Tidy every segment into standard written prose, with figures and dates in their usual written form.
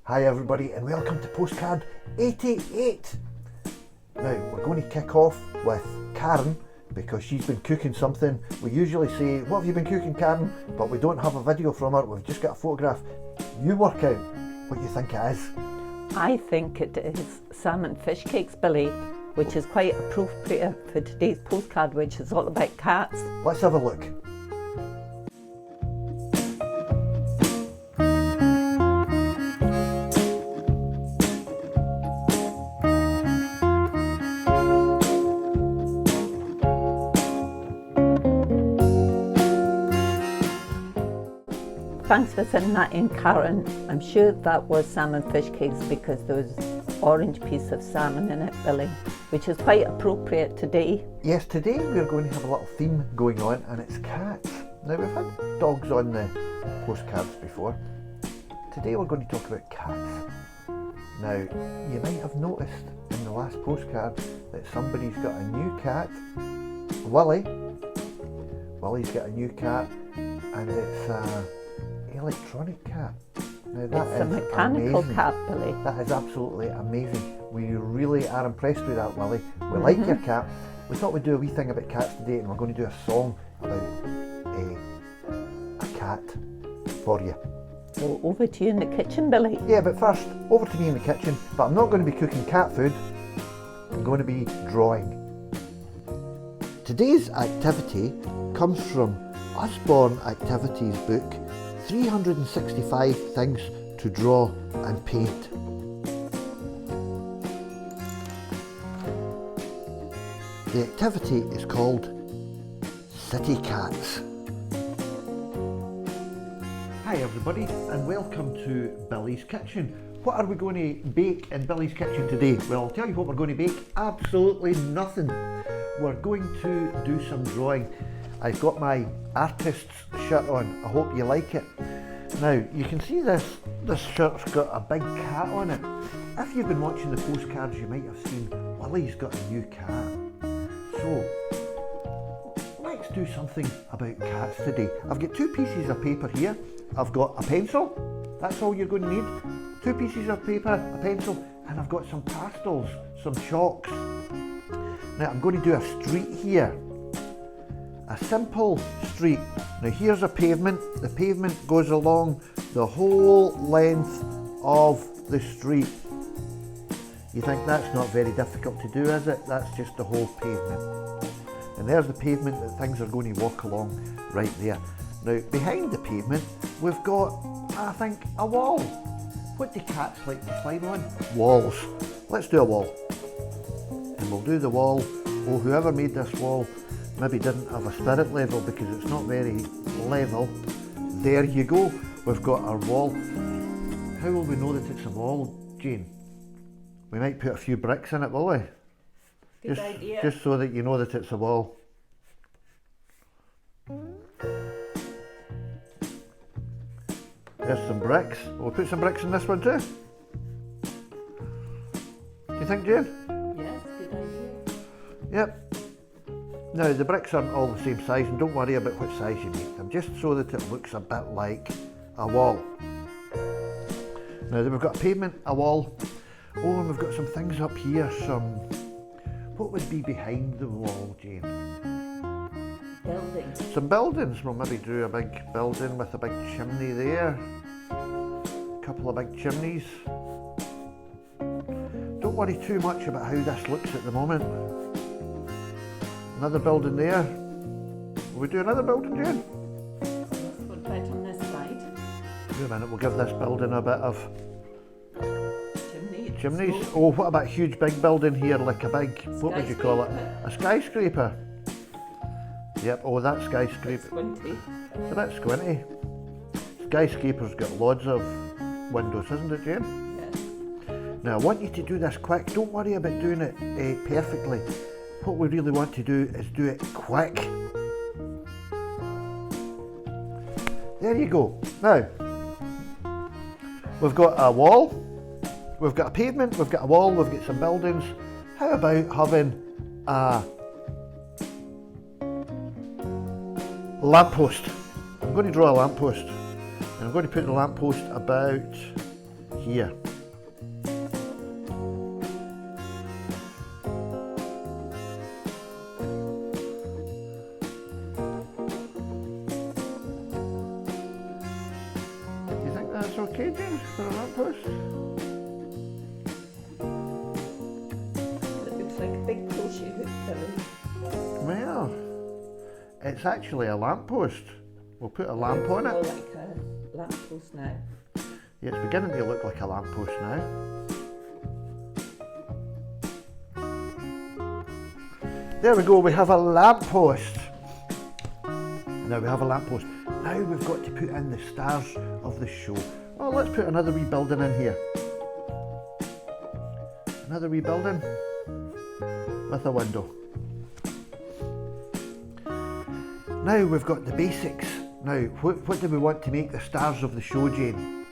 Hi everybody and welcome to Postcard 88. Now we're going to kick off with Karen because she's been cooking something. We usually say, what have you been cooking, Karen? But we don't have a video from her, we've just got a photograph. You work out what you think it is. I think it is salmon fish cakes, Billy, which is quite appropriate for today's postcard, which is all about cats. Let's have a look. Thanks for sending that in, Karen. I'm sure that was salmon fish cakes because there was orange piece of salmon in it, Billy, which is quite appropriate today. Yes, today we're going to have a little theme going on and it's cats. Now we've had dogs on the postcards before. Today we're going to talk about cats. Now you might have noticed in the last postcard that somebody's got a new cat, Willie. Willie's got a new cat and it's electronic cat. Now that It's a is mechanical amazing. cat, Billy. That is absolutely amazing. We really are impressed with that, Willie. We like your cat. We thought we'd do a wee thing about cats today and we're going to do a song about a cat for you. So over to you in the kitchen, Billy. Yeah, but first, over to me in the kitchen. But I'm not going to be cooking cat food. I'm going to be drawing. Today's activity comes from Usborne Activities book, 365 Things to Draw and Paint. The activity is called City Cats. Hi everybody and welcome to Billy's Kitchen. What are we going to bake in Billy's Kitchen today? Well, I'll tell you what we're going to bake. Absolutely nothing. We're going to do some drawing. I've got my artist's shirt on. I hope you like it. Now, you can see this shirt's got a big cat on it. If you've been watching the postcards, you might have seen Willie's got a new cat. So, let's do something about cats today. I've got two pieces of paper here. I've got a pencil. That's all you're going to need. Two pieces of paper, a pencil, and I've got some pastels, some chalks. Now, I'm going to do a street here. A simple street. Now here's a pavement. The pavement goes along the whole length of the street. You think that's not very difficult to do, is it? That's just the whole pavement. And there's the pavement that things are going to walk along right there. Now behind the pavement we've got, I think, a wall. What do cats like to climb on? Walls. Let's do a wall. And we'll do the wall. Oh, whoever made this wall maybe didn't have a spirit level because it's not very level. There you go, we've got our wall. How will we know that it's a wall, Jane? We might put a few bricks in it, will we? Good idea. Just so that you know that it's a wall. There's some bricks. We'll put some bricks in this one too. Do you think, Jane? Yes, good idea. Yep. Now the bricks aren't all the same size and don't worry about what size you make them, just so that it looks a bit like a wall. Now then we've got a pavement, a wall. Oh, and we've got some things up here, what would be behind the wall, Jane? Building. Some buildings. We'll maybe do a big building with a big chimney there. A couple of big chimneys. Don't worry too much about how this looks at the moment. Another building there. Will we do another building, Jane? Let's put that on this side. Wait a minute, we'll give this building a bit of chimneys. Smoke. Oh, what about a huge big building here, like a big, what would you call it? A skyscraper. Yep, oh, that skyscraper. Squinty. It's a bit squinty. Skyscraper's got loads of windows, isn't it, Jane? Yes. Now, I want you to do this quick. Don't worry about doing it perfectly. What we really want to do is do it quick. There you go. Now, we've got a wall, we've got a pavement, we've got a wall, we've got some buildings. How about having a lamppost. I'm going to draw a lamppost, and I'm going to put the lamppost about here. You think that's okay, James, for a lamppost? It looks like a big crochet hook, Billy. Well, it's actually a lamppost. We'll put a lamp on More it. like a lamppost now. Yeah, it's beginning to look like a lamppost now. There we go, we have a lamppost. Now we have a lamppost. Now we've got to put in the stars of the show. Oh, let's put another wee building in here. Another wee building with a window. Now we've got the basics. Now, what do we want to make the stars of the show, Jane?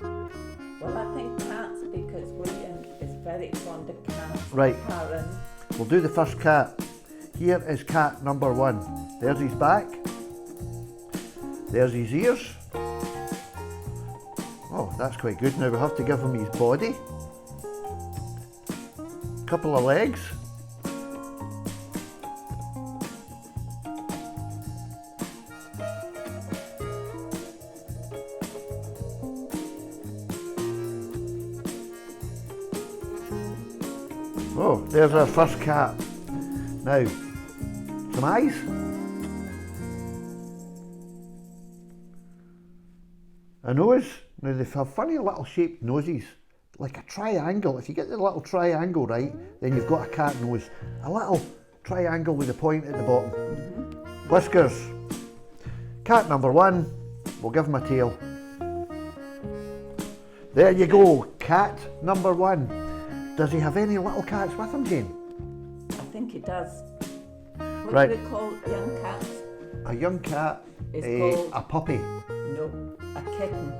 Well, I think cats, because William is very fond of cats. Right. Karen. We'll do the first cat. Here is cat number 1. There's his back. There's his ears. Oh, that's quite good. Now we have to give him his body. Couple of legs. Oh, there's our first cat. Now, some eyes. A nose. Now they have funny little shaped noses, like a triangle. If you get the little triangle right, then you've got a cat nose. A little triangle with a point at the bottom. Whiskers. Cat number 1, we'll give him a tail. There you go, cat number 1. Does he have any little cats with him, Jane? I think he does. What Right. do we call young cats? A young cat, It's called- a puppy, No, a kitten.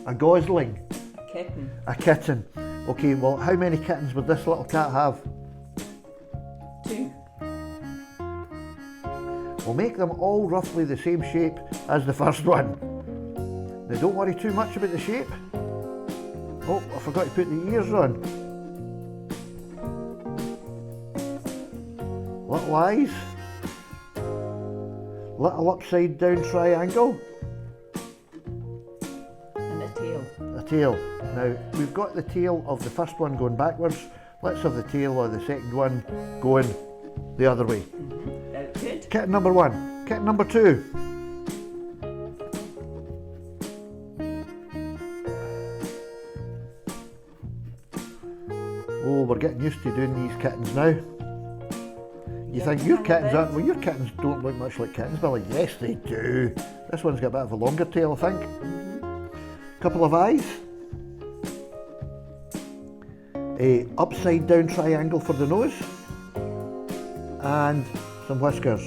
a gosling, A kitten. a kitten. Okay, well, how many kittens would this little cat have? 2. We'll make them all roughly the same shape as the first one. Now don't worry too much about the shape. Oh, I forgot to put the ears on. Little eyes. Little upside down triangle. And a tail. A tail. Now we've got the tail of the first one going backwards. Let's have the tail of the second one going the other way. Very good. Kitten number 1. Kitten number 2. Oh, we're getting used to doing these kittens now. You think your kittens aren't? Well, your kittens don't look much like kittens, Billy. Yes, they do. This one's got a bit of a longer tail, I think. Couple of eyes. A upside down triangle for the nose. And some whiskers.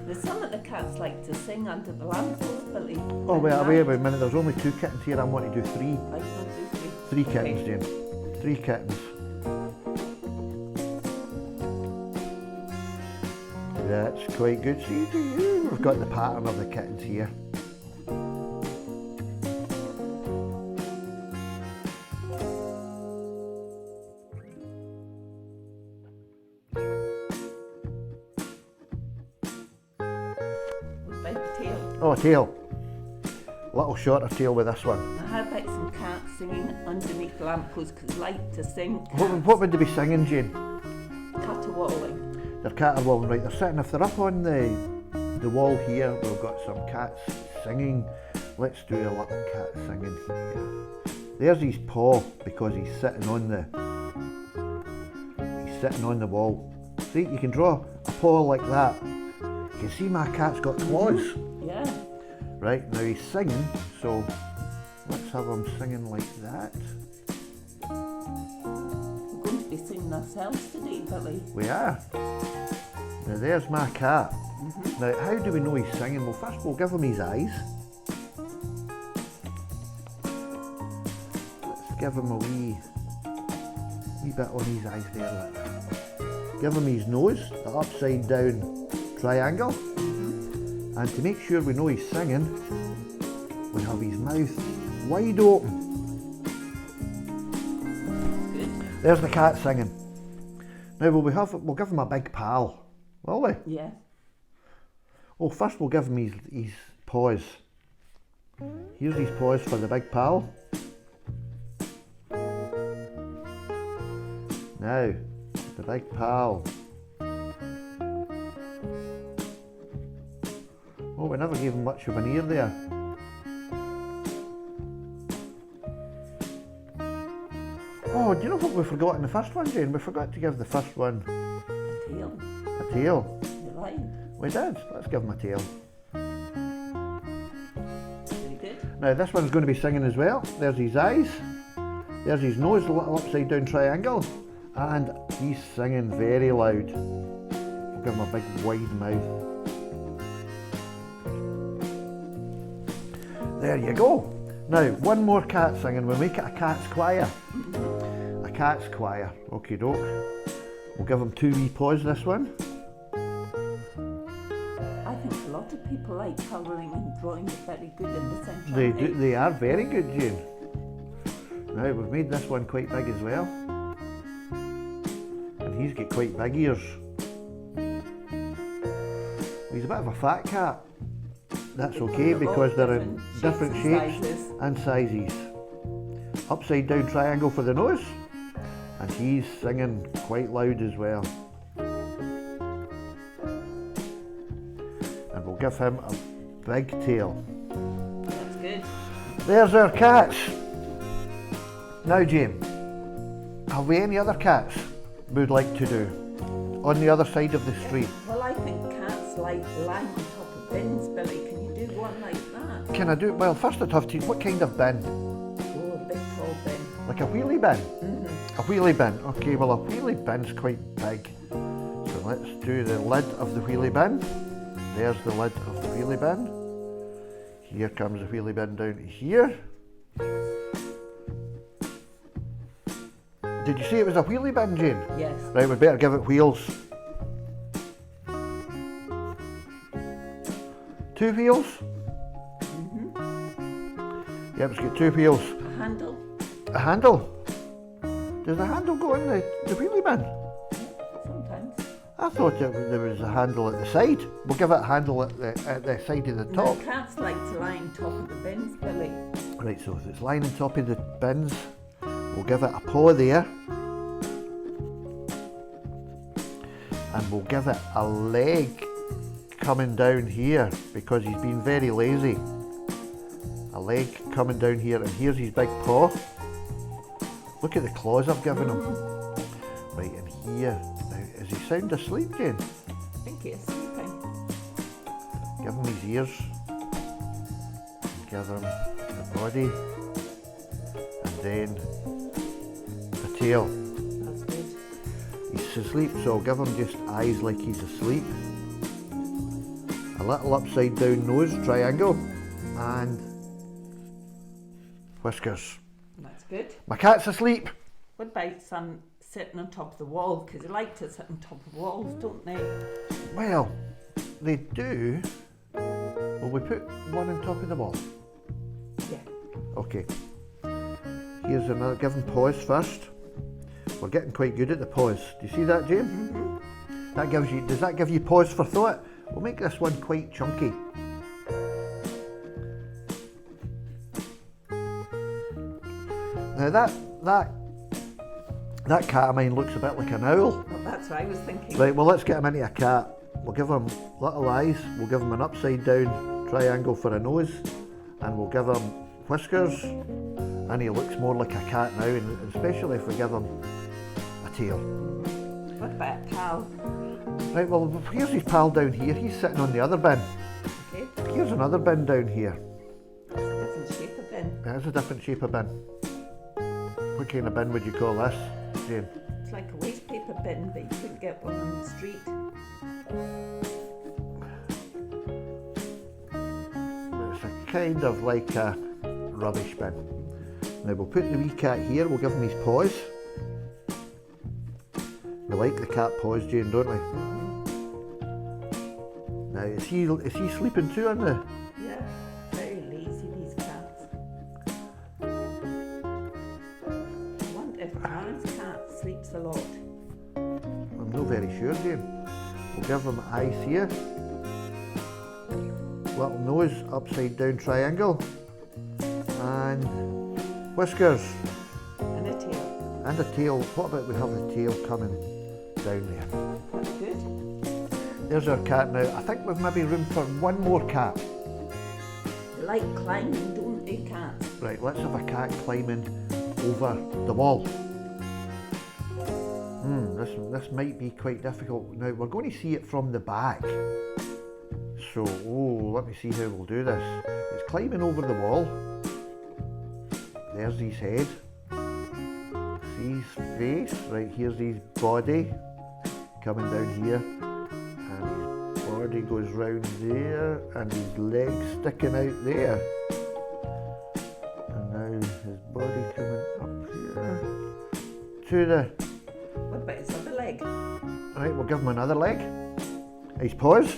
There's some of the cats like to sing under the lamppost, Billy. Oh, wait a minute. There's only 2 kittens here. I want to do 3. I will do 3 3. kittens, Jane. 3 kittens. That's quite good. See, we've got the pattern of the kittens here. What about the tail? Oh, a tail. Little shorter tail with this one. Now, how about some cats singing underneath lampposts, because like to sing? What would they be singing, Jane? Caterwauling. They're caterwauling, right? They're sitting, if they're up on the wall here, we've got some cats singing. Let's do a little cat singing here. There's his paw, because he's sitting on the wall. See, you can draw a paw like that. You can see my cat's got claws. Yeah. Right, now he's singing, so let's have him singing like that. We're going to be singing ourselves today, Billy. We are. Now there's my cat. Now how do we know he's singing? Well, first we'll give him his eyes. Let's give him a wee bit on his eyes there like that. give him his nose, the upside down triangle. And to make sure we know he's singing, we have his mouth wide open. There's the cat singing. Now we'll give him a big pal, will we? Yeah. Oh, first we'll give him his paws. Here's his paws for the big pal. Now, the big pal. Oh, we never gave him much of an ear there. Oh, do you know what we forgot in the first one, Jane? We forgot to give the first one A tail. a tail. The lion. We did. Let's give him a tail. Very good. Now this one's going to be singing as well. There's his eyes. There's his nose, the little upside down triangle. And he's singing very loud. We'll give him a big wide mouth. There you go. Now, one more cat singing. We'll make it a cat's choir. A cat's choir. Okie doke. We'll give him 2 wee paws, this one. I think a lot of people like colouring and drawing very good in the centre. They are very good, Jane. Now, we've made this one quite big as well. And he's got quite big ears. He's a bit of a fat cat. That's okay because they're in different shapes and sizes. Upside down triangle for the nose, and he's singing quite loud as well. And we'll give him a big tail. That's good. There's our cats. Now, Jane, have we any other cats we would like to do on the other side of the street? Well, I think cats like lying on top of bins, Billy. Can you do one like that? Can I do? Well, first I'd have to. What kind of bin? Oh, a big tall bin. Like a wheelie bin? A wheelie bin. Okay, well a wheelie bin's quite big. So let's do the lid of the wheelie bin. There's the lid of the wheelie bin. Here comes the wheelie bin down to here. Did you say it was a wheelie bin, Jane? Yes. Right, we'd better give it wheels. 2 wheels? Yep, it's got 2 wheels. A handle. A handle? Does the handle go in the wheelie bin? Sometimes. I thought there was a handle at the side. We'll give it a handle at the side of the top. No, cats like to lie on top of the bins, Billy. Right, so if it's lying on top of the bins, we'll give it a paw there. And we'll give it a leg coming down here because he's been very lazy. A leg coming down here, and here's his big paw. Look at the claws I've given him. Right, and here. Now, is he sound asleep, Jane? I think he is sleeping. Give him his ears. Give him the body. And then a tail. That's good. He's asleep, so I'll give him just eyes like he's asleep. A little upside down nose, triangle, and whiskers. That's good. My cat's asleep. What about some sitting on top of the wall? Because they like to sit on top of walls, don't they? Well, they do. Will we put one on top of the wall? Yeah. Okay. Here's another. Give him paws first. We're getting quite good at the paws. Do you see that, Jane? That gives you. Does that give you pause for thought? We'll make this one quite chunky. Now that cat of mine looks a bit like an owl. Well, that's what I was thinking. Right, well let's get him into a cat. We'll give him little eyes, we'll give him an upside down triangle for a nose, and we'll give him whiskers, and he looks more like a cat now, and especially if we give him a tail. What about a pal? Right, well here's his pal down here, he's sitting on the other bin. Okay. Here's another bin down here. That's a different shape of bin. That's a different shape of bin. What kind of bin would you call this, Jane? It's like a waste paper bin, but you couldn't get one on the street. It's a kind of like a rubbish bin. Now we'll put the wee cat here, we'll give him his paws. Now We like the cat paws, Jane, don't we? Now, is he sleeping too on the... Yeah, very lazy, these cats. I wonder if Karen's cat sleeps a lot. I'm not very sure, Jane. We'll give them eyes here. Little nose, upside down triangle. And whiskers. And a tail. And a tail. What about we have the tail coming down there? That's good. There's our cat now. I think we've maybe room for one more cat. They like climbing, don't they, cats? Right, let's have a cat climbing over the wall. This might be quite difficult. Now, we're going to see it from the back. So, let me see how we'll do this. It's climbing over the wall. There's his head. See his face? Right, here's his body. Coming down here. And his body goes round there. And his legs sticking out there. And now his body coming up here. To the... What about his other leg? Right, we'll give him another leg. His paws.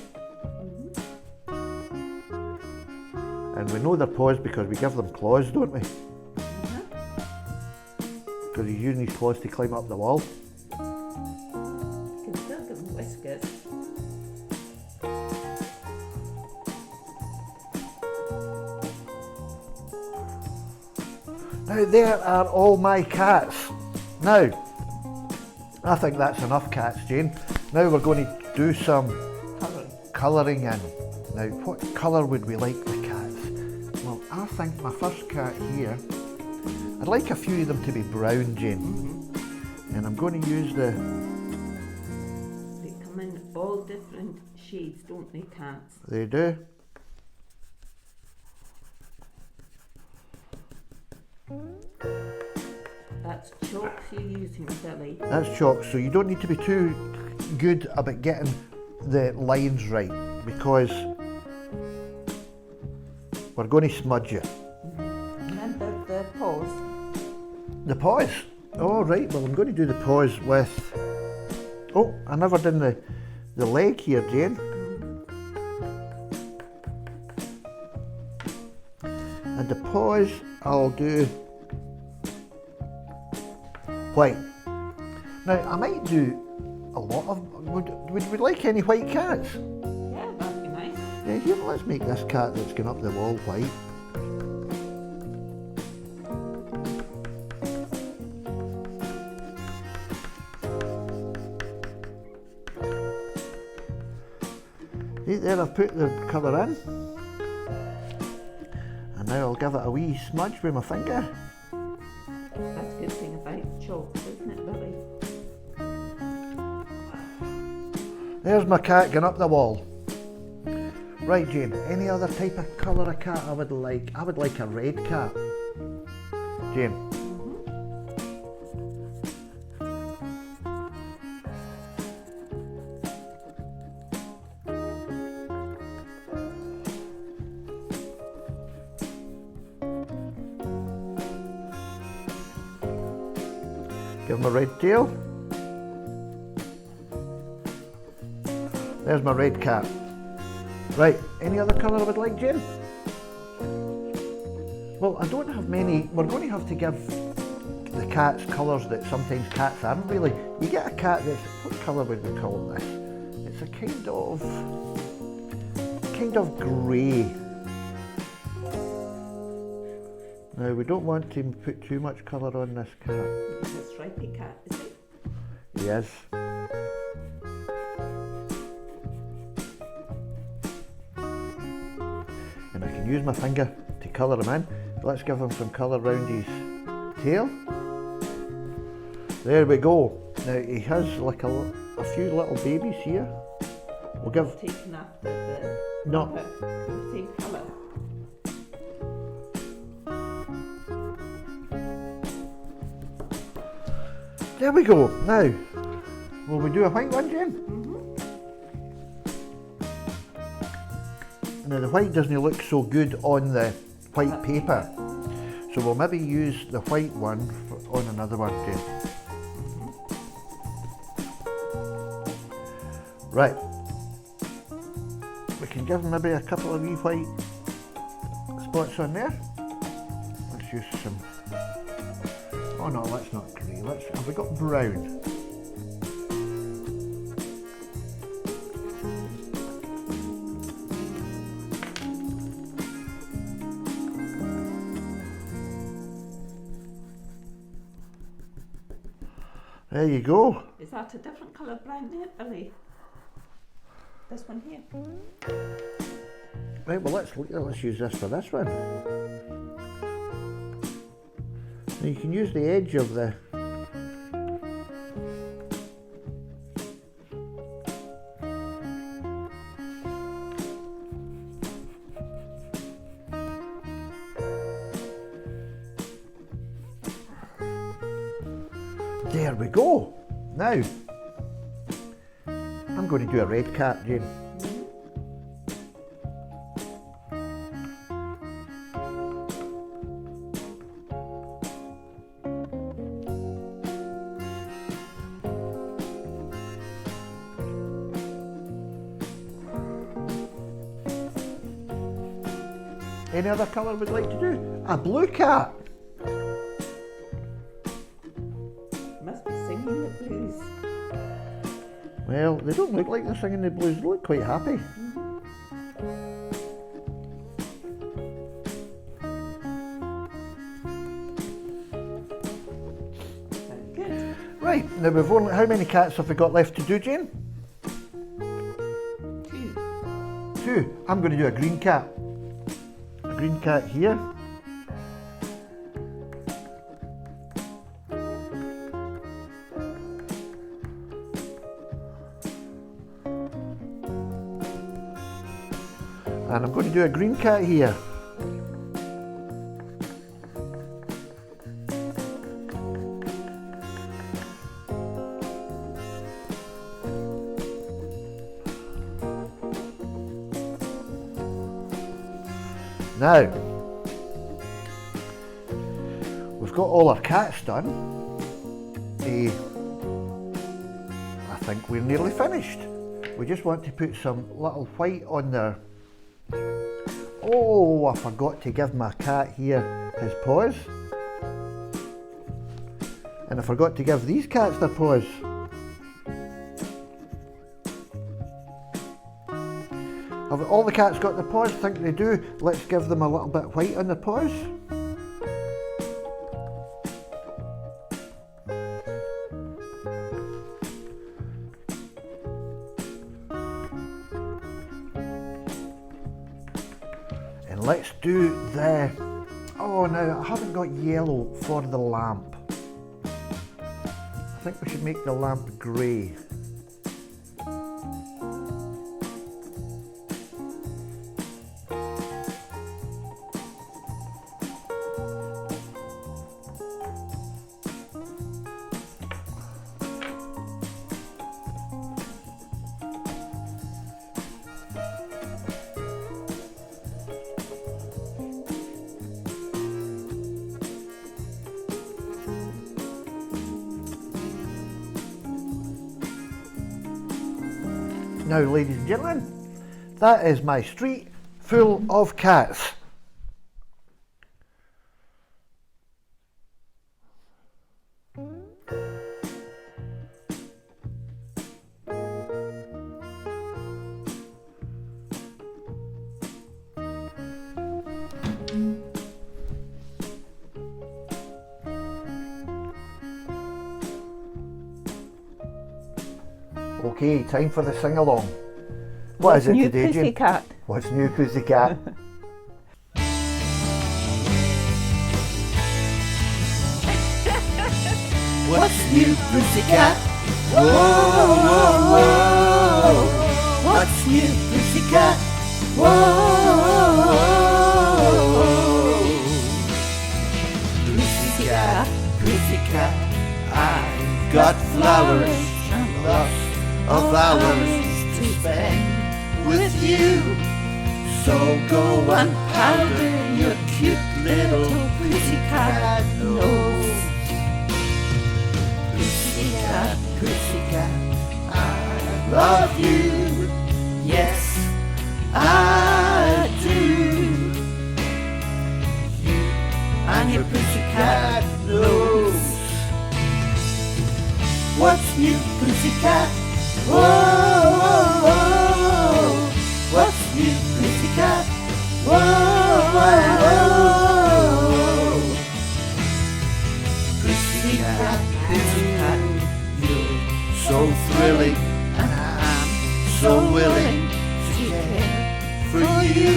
And we know they're paws because we give them claws, don't we? Because he's using his claws to climb up the wall. You can still give him whiskers. Now there are all my cats. Now, I think that's enough cats, Jane. Now we're going to do some colouring in. Now, what colour would we like the cats? Well, I think my first cat here, I'd like a few of them to be brown, Jane. And I'm going to use the... They come in all different shades, don't they, cats? They do. That's chalk you're using, Billy. That's chalk, so you don't need to be too good about getting the lines right because we're going to smudge it. Remember the paws? The paws? Oh, right, well I'm going to do the paws with... Oh, I never done the leg here, Jane. And the paws I'll do white. Now, I might do a lot of... Would we like any white cats? Yeah, that'd be nice. Yeah, here, let's make this cat that's going up the wall white. See there, I've put the colour in. And now I'll give it a wee smudge with my finger. That's a good thing about chalk, isn't it, Billy? There's my cat going up the wall. Right, Jane, any other type of colour of cat I would like? I would like a red cat. Jane. Give him a red tail. There's my red cat. Right, any other colour I would like, Jane? Well, I don't have many. We're going to have to give the cats colours that sometimes cats aren't really. You get a cat that's, what colour would we call this? It's a kind of grey. Now, we don't want to put too much colour on this cat. It's a stripy cat, is it? Yes. And I can use my finger to colour him in. Let's give him some colour round his tail. There we go. Now he has like a few little babies here. We'll give... Taken after the same colour. There we go. Now, will we do a white one, Jane? Now the white doesn't look so good on the white paper, so we'll maybe use the white one on another one, Jane. Right. We can give them maybe a couple of wee white spots on there. Let's use some. Oh no, that's not grey. Have we got brown? There you go. Is that a different colour brown there, Billy? This one here. Right, well let's use this for this one. Now you can use the edge of the There we go. Now I'm going to do a red cat, Jane. Any other colour we'd like to do? A blue cat. Must be singing the blues. Well, they don't look like they're singing the blues. They look quite happy. Very good. Right, now we've only, how many cats have we got left to do, Jane? 2. 2. I'm going to do a green cat. A green cat here. And I'm going to do a green cat here. Now, we've got all our cats done. I think we're nearly finished. We just want to put some little white on there. Oh, I forgot to give my cat here his paws. And I forgot to give these cats their paws. Have all the cats got their paws? I think they do. Let's give them a little bit white on their paws. And let's do the... Oh, no, I haven't got yellow for the lamp. I think we should make the lamp grey. Now, ladies and gentlemen, that is my street full of cats. Okay, time for the sing-along. What is it today, Jane? Pussycat? What's new, Pussycat? What's new, Pussycat? Whoa, whoa, whoa. What's new, Pussycat? Whoa. Pussycat, Pussycat, I've got flowers and lots of hours to spend with you. So go and powder your cute little pussycat nose. Pussycat, pussycat, I've love you. Yes, I do. You and your pussycat nose. What's new, pussycat? Whoa, whoa, whoa. What's new, pussycat? Whoa, whoa, whoa. Pussycat, pussycat, you're so thrilling, and I'm so willing to care for you.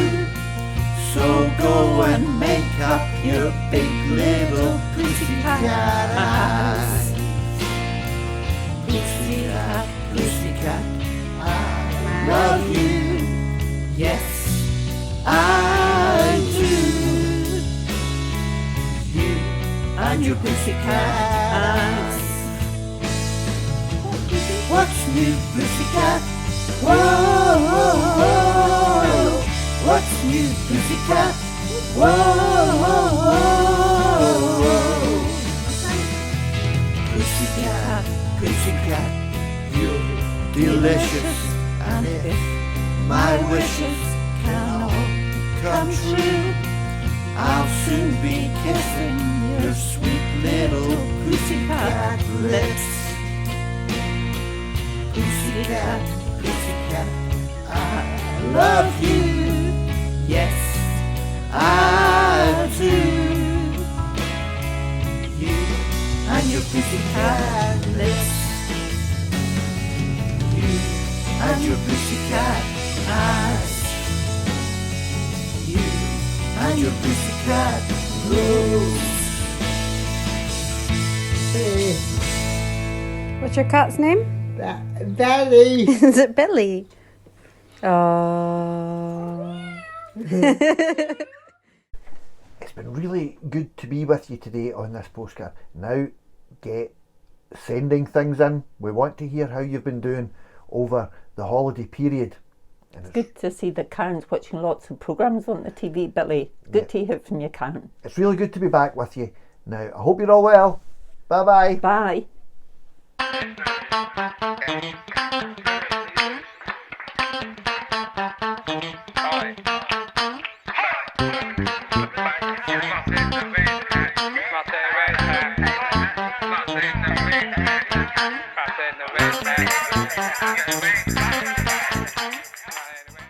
So go and make up your big little pussycat eyes. Pussycat, pussycat, I love you. Yes, I do. You and your pussycat eyes. What's new, pussycat? Whoa, whoa, whoa. What's new, pussycat? Whoa, whoa, whoa. Pussycat, pussycat, you're delicious. And if my wishes can all come true, I'll soon be kissing your sweet little pussycat lips. Pussycat, pussycat, I love you. Yes, I do. You and your pussycat lips. You and your pussycat eyes. You and your pussycat nose. What's your cat's name? Daddy. Is it Billy? Oh. It's been really good to be with you today on this postcard. Now get sending things in. We want to hear how you've been doing over the holiday period. And It's good to see that Karen's watching lots of programmes on the TV, Billy. Good to hear from you, Karen. it's really good to be back with you. Now, I hope you're all well. Bye-bye. Bye. Hi.